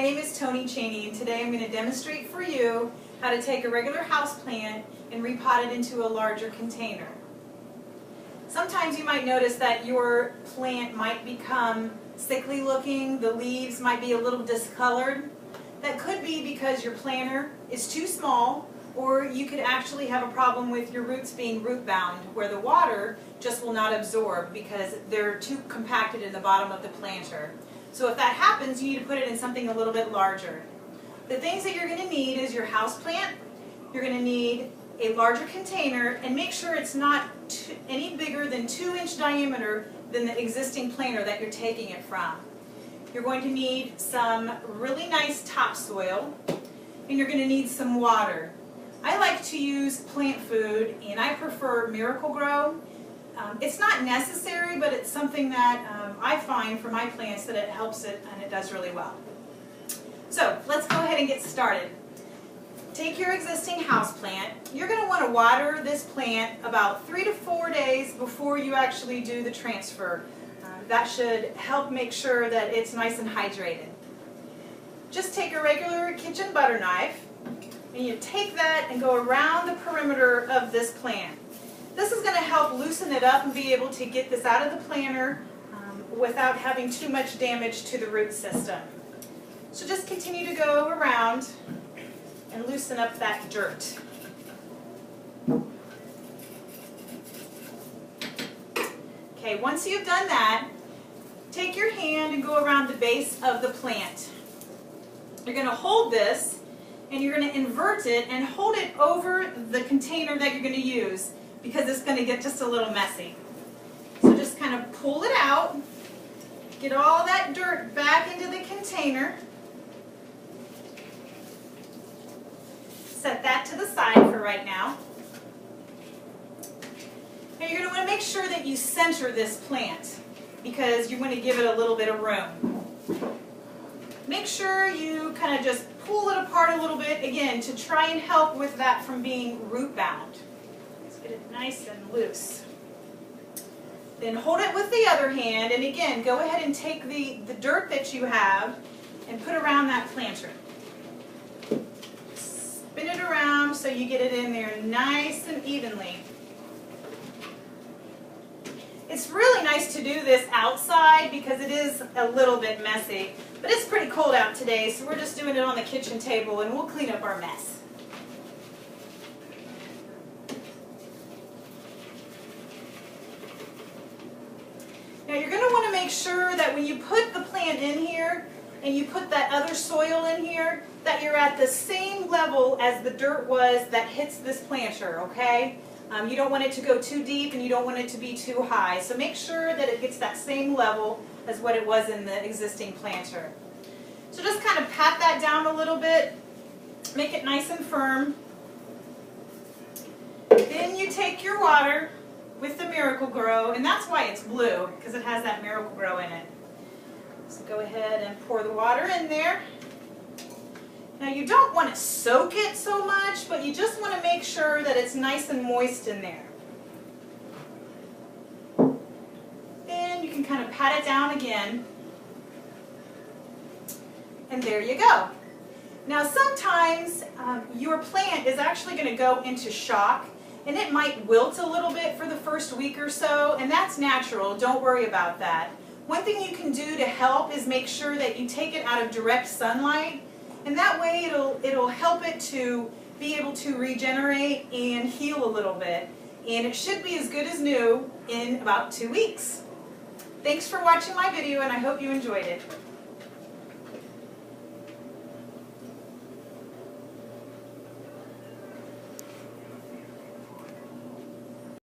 my name is Toni Chaney, and today I'm going to demonstrate for you how to take a regular houseplant and repot it into a larger container. Sometimes you might notice that your plant might become sickly looking, the leaves might be a little discolored. That could be because your planter is too small, or you could actually have a problem with your roots being root bound, where the water just will not absorb because they're too compacted in the bottom of the planter. So if that happens, you need to put it in something a little bit larger. The things that you're going to need is your house plant. You're going to need a larger container, and make sure it's not any bigger than 2-inch diameter than the existing planter that you're taking it from. You're going to need some really nice topsoil, and you're going to need some water. I like to use plant food, and I prefer Miracle-Gro. It's not necessary, but it's something that I find for my plants that it helps it, and it does really well. So let's go ahead and get started. Take your existing house plant. You're going to want to water this plant about 3 to 4 days before you actually do the transfer. That should help make sure that it's nice and hydrated. Just take a regular kitchen butter knife, and you take that and go around the perimeter of this plant. This is going to help loosen it up and be able to get this out of the planter without having too much damage to the root system. So just continue to go around and loosen up that dirt. Okay, once you've done that, take your hand and go around the base of the plant. You're going to hold this, and you're going to invert it and hold it over the container that you're going to use, because it's going to get just a little messy. So just kind of pull it out, get all that dirt back into the container, set that to the side for right now. Now you're going to want to make sure that you center this plant, because you want to give it a little bit of room. Make sure you kind of just pull it apart a little bit, again, to try and help with that from being root bound. Let's get it nice and loose. Then hold it with the other hand, and again, go ahead and take the dirt that you have and put around that planter. Spin it around so you get it in there nice and evenly. It's really nice to do this outside because it is a little bit messy, but it's pretty cold out today, so we're just doing it on the kitchen table, and we'll clean up our mess. Now you're going to want to make sure that when you put the plant in here and you put that other soil in here, that you're at the same level as the dirt was that hits this planter, okay? You don't want it to go too deep, and you don't want it to be too high. So make sure that it gets that same level as what it was in the existing planter. So just kind of pat that down a little bit, make it nice and firm. Then you take your water with the Miracle-Gro, and that's why it's blue, because it has that Miracle-Gro in it. So go ahead and pour the water in there. Now you don't want to soak it so much, but you just want to make sure that it's nice and moist in there. Then you can kind of pat it down again. And there you go. Now sometimes your plant is actually going to go into shock, and it might wilt a little bit for the first week or so, and that's natural. Don't worry about that. One thing you can do to help is make sure that you take it out of direct sunlight, and that way it'll help it to be able to regenerate and heal a little bit. And it should be as good as new in about 2 weeks. Thanks for watching my video, and I hope you enjoyed it.